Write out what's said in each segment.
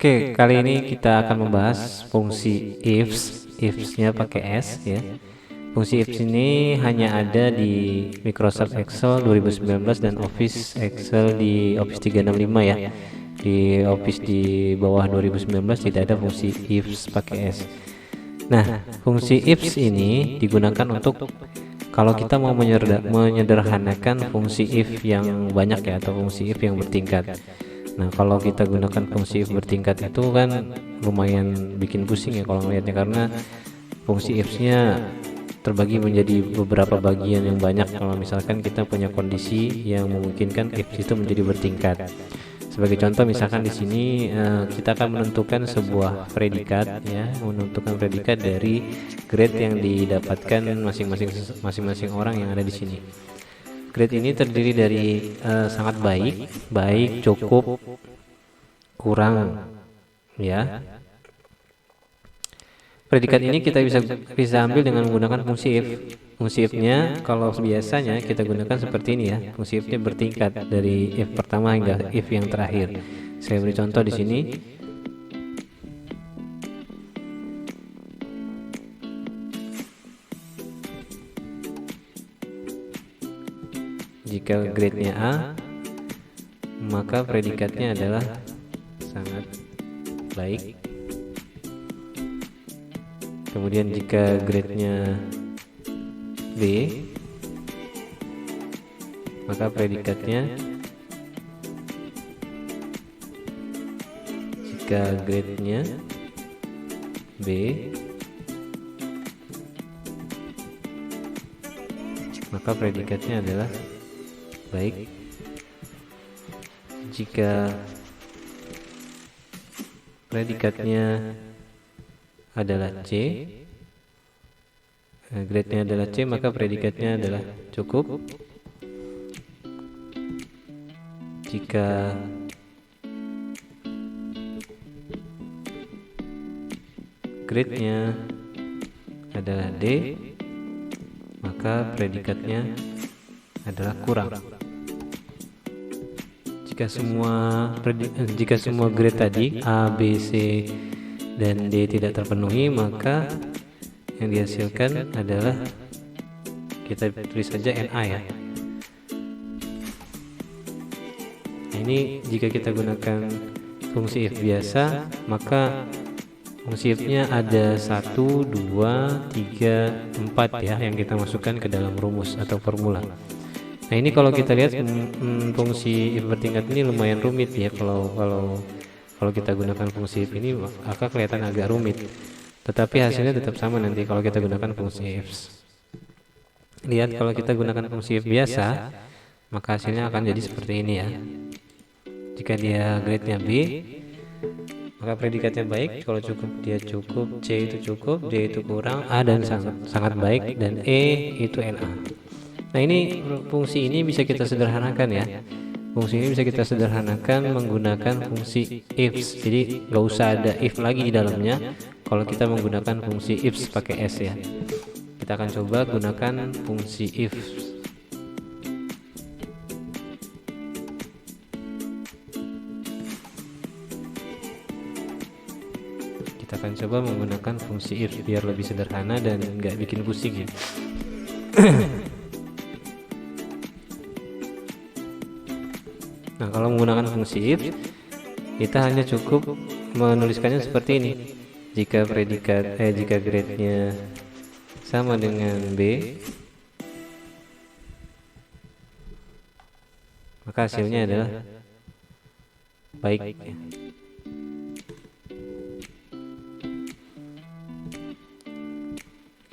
Oke, kali ini kita akan membahas fungsi ifs-nya pakai S ya. Fungsi ifs ini hanya ada di Microsoft Excel 2019 dan Office Excel di Office 365 ya. Di Office di bawah 2019 tidak ada fungsi ifs pakai S. Nah, fungsi ifs ini digunakan untuk kalau kita mau menyederhanakan fungsi if yang banyak ya, atau fungsi if yang bertingkat. Nah, kalau kita gunakan fungsi if bertingkat itu kan lumayan bikin pusing ya kalau melihatnya, karena fungsi ifs-nya terbagi menjadi beberapa bagian yang banyak. Kalau misalkan kita punya kondisi yang memungkinkan if itu menjadi bertingkat. Sebagai contoh, misalkan di sini kita akan menentukan sebuah predikat ya, menentukan predikat dari grade yang didapatkan masing-masing orang yang ada di sini. Grade ini terdiri dari sangat baik, baik, cukup, kurang, ya. Predikat ini kita bisa ambil dengan menggunakan fungsi if. Fungsi if-nya kalau biasanya kita gunakan seperti ini ya. Fungsi if-nya bertingkat dari if pertama hingga if yang terakhir. Saya beri contoh di sini. Jika grade-nya A, maka predikatnya adalah sangat baik. Kemudian jika grade-nya B, maka predikatnya jika grade-nya B, maka predikatnya adalah baik. Jika predikatnya adalah C, grade-nya adalah C, maka predikatnya adalah cukup. Jika grade-nya adalah D, maka predikatnya adalah kurang. Jika semua grade tadi A, B, C, dan D tidak terpenuhi, maka yang dihasilkan adalah, kita tulis saja NA ya. Nah, ini jika kita gunakan fungsi if biasa, maka fungsi if-nya ada 1, 2, 3, 4 ya, yang kita masukkan ke dalam rumus atau formula. Nah, ini kalau kita lihat fungsi if bertingkat ini lumayan rumit ya. Kalau kita gunakan fungsi if ini maka kelihatan agak rumit, tetapi hasilnya tetap sama nanti kalau kita gunakan fungsi ifs. Lihat, kalau kita gunakan fungsi if biasa, maka hasilnya akan jadi seperti ini ya. Jika dia grade-nya B, maka predikatnya baik. Kalau cukup, dia cukup, C itu cukup, D itu kurang, A dan sangat baik, dan E itu NA. Nah, ini fungsi ini bisa kita sederhanakan ya. Fungsi ini bisa kita sederhanakan menggunakan fungsi ifs. Jadi nggak usah ada if lagi di dalamnya kalau kita menggunakan fungsi ifs pakai S ya. Kita akan coba gunakan fungsi if. Kita akan coba menggunakan fungsi if biar lebih sederhana dan nggak bikin pusing ya. Nah, kalau menggunakan fungsi if, kita hanya cukup menuliskannya seperti ini. Jika grade-nya sama dengan B, maka hasilnya adalah baik.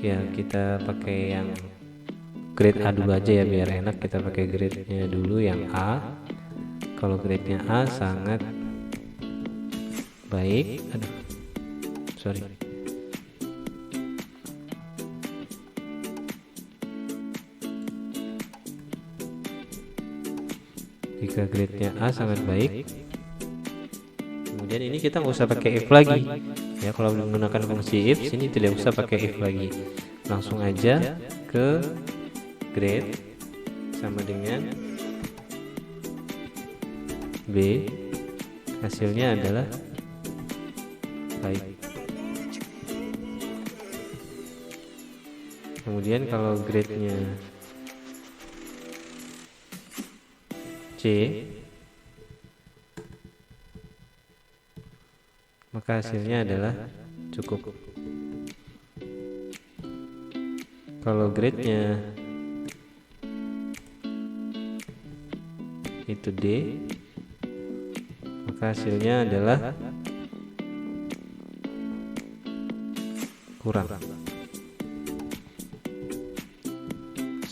Ya, kita pakai yang grade A dulu aja ya biar enak. Kita pakai grade-nya dulu yang A. Kalau grade-nya A sangat baik, jika grade-nya A sangat baik, kemudian ini kita nggak usah pakai if lagi ya. Kalau menggunakan fungsi if, sini tidak usah pakai if lagi, langsung aja ke grade sama dengan B, hasilnya adalah baik. Kemudian kalau grade-nya C, maka hasilnya adalah cukup. Kalau grade-nya itu D, maka hasilnya adalah kurang.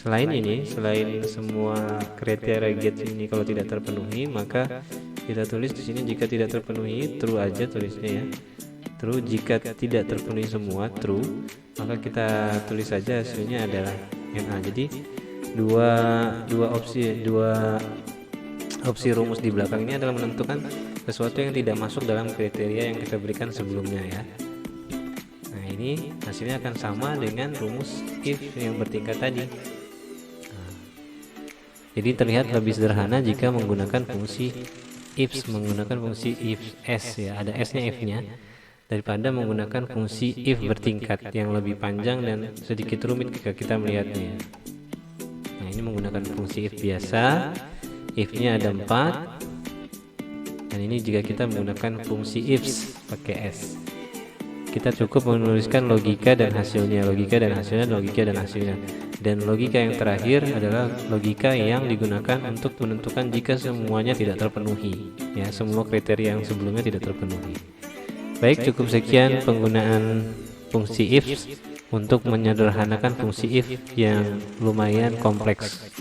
Selain ini, selain semua kriteria get ini kalau tidak terpenuhi, maka kita tulis di sini jika tidak terpenuhi true aja tulisnya ya. True. Jika tidak terpenuhi semua true, maka kita tulis saja hasilnya adalah NA. Jadi dua opsi rumus di belakang ini adalah menentukan sesuatu yang tidak masuk dalam kriteria yang kita berikan sebelumnya ya. Nah, ini hasilnya akan sama dengan rumus if yang bertingkat tadi. Jadi terlihat lebih sederhana jika menggunakan fungsi ifs, menggunakan fungsi if s ya, ada s-nya if-nya, daripada menggunakan fungsi if bertingkat yang lebih panjang dan sedikit rumit jika kita melihatnya. Nah, ini menggunakan fungsi if biasa, if-nya ada 4, dan ini jika kita menggunakan fungsi ifs pakai s. Kita cukup menuliskan logika dan hasilnya, logika dan hasilnya, logika dan hasilnya. Dan logika yang terakhir adalah logika yang digunakan untuk menentukan jika semuanya tidak terpenuhi ya, semua kriteria yang sebelumnya tidak terpenuhi. Baik, cukup sekian penggunaan fungsi if untuk menyederhanakan fungsi if yang lumayan kompleks.